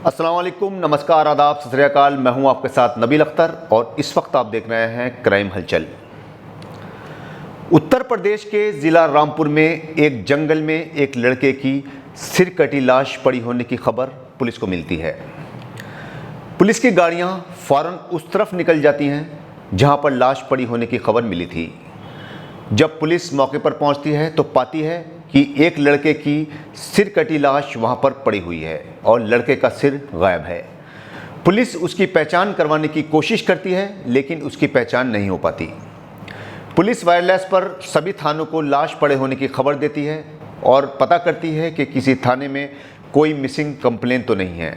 अस्सलाम वालेकुम, नमस्कार, आदाब, सत श्री अकाल। मैं हूं आपके साथ नबील अख्तर और इस वक्त आप देख रहे हैं क्राइम हलचल। उत्तर प्रदेश के ज़िला रामपुर में एक जंगल में एक लड़के की सिर कटी लाश पड़ी होने की खबर पुलिस को मिलती है। पुलिस की गाड़ियां फ़ौरन उस तरफ निकल जाती हैं जहां पर लाश पड़ी होने की खबर मिली थी। जब पुलिस मौके पर पहुंचती है तो पाती है कि एक लड़के की सिर कटी लाश वहां पर पड़ी हुई है और लड़के का सिर गायब है। पुलिस उसकी पहचान करवाने की कोशिश करती है लेकिन उसकी पहचान नहीं हो पाती। पुलिस वायरलेस पर सभी थानों को लाश पड़े होने की खबर देती है और पता करती है कि किसी थाने में कोई मिसिंग कंप्लेन तो नहीं है।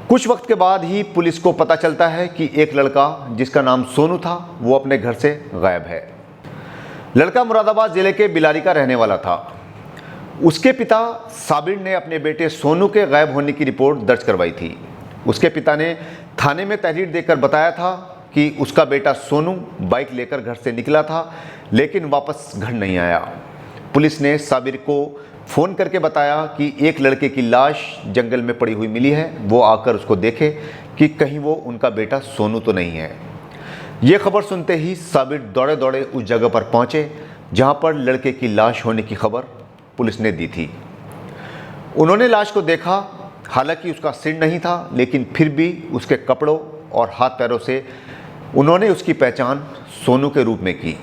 कुछ वक्त के बाद ही पुलिस को पता चलता है कि एक लड़का जिसका नाम सोनू था वो अपने घर से गायब है। लड़का मुरादाबाद ज़िले के बिलारी का रहने वाला था। उसके पिता साबिर ने अपने बेटे सोनू के गायब होने की रिपोर्ट दर्ज करवाई थी। उसके पिता ने थाने में तहरीर देकर बताया था कि उसका बेटा सोनू बाइक लेकर घर से निकला था लेकिन वापस घर नहीं आया। पुलिस ने साबिर को फ़ोन करके बताया कि एक लड़के की लाश जंगल में पड़ी हुई मिली है, वो आकर उसको देखे कि कहीं वो उनका बेटा सोनू तो नहीं है। ये खबर सुनते ही साबिर दौड़े दौड़े उस जगह पर पहुंचे जहां पर लड़के की लाश होने की खबर पुलिस ने दी थी। उन्होंने लाश को देखा, हालांकि उसका सिर नहीं था लेकिन फिर भी उसके कपड़ों और हाथ पैरों से उन्होंने उसकी पहचान सोनू के रूप में की।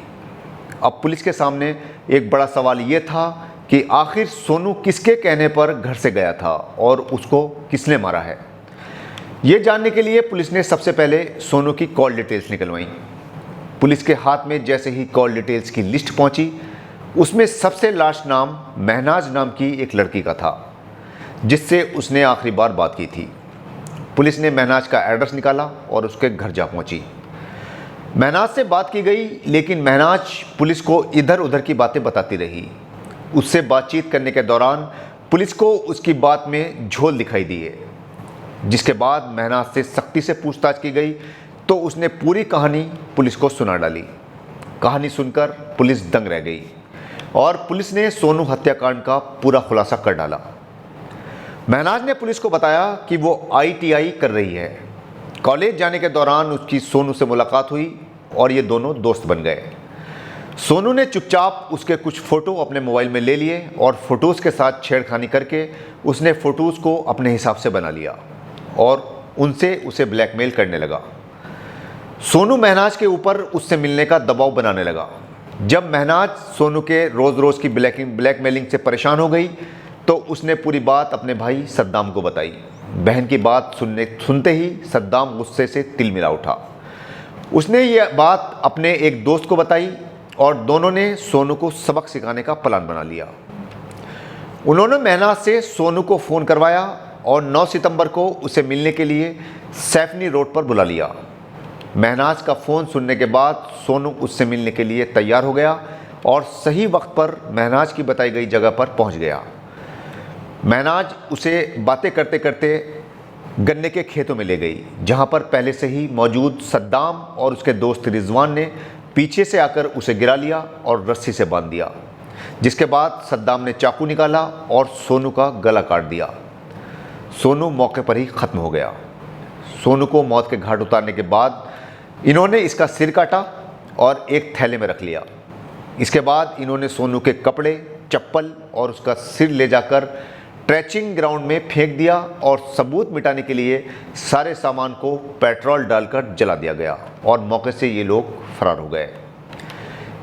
अब पुलिस के सामने एक बड़ा सवाल ये था कि आखिर सोनू किसके कहने पर घर से गया था और उसको किसने मारा है। ये जानने के लिए पुलिस ने सबसे पहले सोनू की कॉल डिटेल्स निकलवाई। पुलिस के हाथ में जैसे ही कॉल डिटेल्स की लिस्ट पहुंची उसमें सबसे लास्ट नाम महनाज नाम की एक लड़की का था जिससे उसने आखिरी बार बात की थी। पुलिस ने महनाज का एड्रेस निकाला और उसके घर जा पहुंची। महनाज से बात की गई लेकिन महनाज पुलिस को इधर उधर की बातें बताती रही। उससे बातचीत करने के दौरान पुलिस को उसकी बात में झोल दिखाई दिए, जिसके बाद महनाज से सख्ती से पूछताछ की गई तो उसने पूरी कहानी पुलिस को सुना डाली। कहानी सुनकर पुलिस दंग रह गई और पुलिस ने सोनू हत्याकांड का पूरा खुलासा कर डाला। महनाज ने पुलिस को बताया कि वो ITI कर रही है। कॉलेज जाने के दौरान उसकी सोनू से मुलाकात हुई और ये दोनों दोस्त बन गए। सोनू ने चुपचाप उसके कुछ फ़ोटो अपने मोबाइल में ले लिए और फ़ोटोज़ के साथ छेड़खानी करके उसने फ़ोटोज़ को अपने हिसाब से बना लिया और उनसे उसे ब्लैकमेल करने लगा। सोनू महनाज के ऊपर उससे मिलने का दबाव बनाने लगा। जब महनाज सोनू के रोज़ रोज़ की ब्लैकमेलिंग से परेशान हो गई तो उसने पूरी बात अपने भाई सद्दाम को बताई। बहन की बात सुनते ही सद्दाम गुस्से से तिलमिला उठा। उसने ये बात अपने एक दोस्त को बताई और दोनों ने सोनू को सबक सिखाने का प्लान बना लिया। उन्होंने महनाज से सोनू को फ़ोन करवाया और 9 सितंबर को उसे मिलने के लिए सैफनी रोड पर बुला लिया। महनाज का फ़ोन सुनने के बाद सोनू उससे मिलने के लिए तैयार हो गया और सही वक्त पर महनाज की बताई गई जगह पर पहुंच गया। महनाज उसे बातें करते करते गन्ने के खेतों में ले गई जहां पर पहले से ही मौजूद सद्दाम और उसके दोस्त रिजवान ने पीछे से आकर उसे गिरा लिया और रस्सी से बांध दिया, जिसके बाद सद्दाम ने चाकू निकाला और सोनू का गला काट दिया। सोनू मौके पर ही ख़त्म हो गया। सोनू को मौत के घाट उतारने के बाद इन्होंने इसका सिर काटा और एक थैले में रख लिया। इसके बाद इन्होंने सोनू के कपड़े, चप्पल और उसका सिर ले जाकर ट्रैचिंग ग्राउंड में फेंक दिया और सबूत मिटाने के लिए सारे सामान को पेट्रोल डालकर जला दिया गया और मौके से ये लोग फरार हो गए।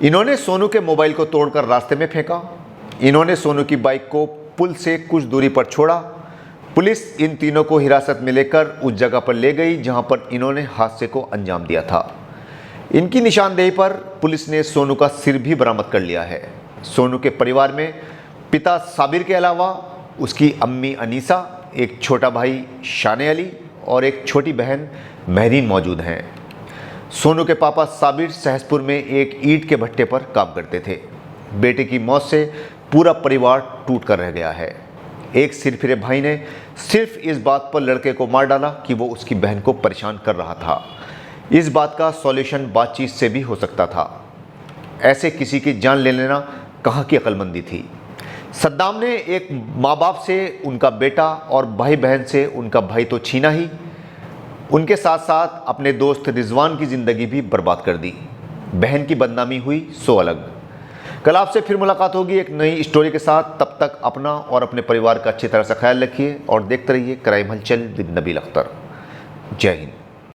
इन्होंने सोनू के मोबाइल को तोड़कर रास्ते में फेंका। इन्होंने सोनू की बाइक को पुल से कुछ दूरी पर छोड़ा। पुलिस इन तीनों को हिरासत में लेकर उस जगह पर ले गई जहां पर इन्होंने हादसे को अंजाम दिया था। इनकी निशानदेही पर पुलिस ने सोनू का सिर भी बरामद कर लिया है। सोनू के परिवार में पिता साबिर के अलावा उसकी अम्मी अनीसा, एक छोटा भाई शाने अली और एक छोटी बहन महरीन मौजूद हैं। सोनू के पापा साबिर सहसपुर में एक ईंट के भट्टे पर काम करते थे। बेटे की मौत से पूरा परिवार टूट कर रह गया है। एक सिरफिरे भाई ने सिर्फ इस बात पर लड़के को मार डाला कि वो उसकी बहन को परेशान कर रहा था। इस बात का सॉल्यूशन बातचीत से भी हो सकता था। ऐसे किसी की जान ले लेना कहाँ की अक्लमंदी थी। सद्दाम ने एक माँ बाप से उनका बेटा और भाई बहन से उनका भाई तो छीना ही, उनके साथ साथ अपने दोस्त रिजवान की ज़िंदगी भी बर्बाद कर दी। बहन की बदनामी हुई सो अलग। कल आपसे फिर मुलाकात होगी एक नई स्टोरी के साथ। तब तक अपना और अपने परिवार का अच्छी तरह से ख्याल रखिए और देखते रहिए क्राइम हलचल विद नबील अख्तर। जय हिंद।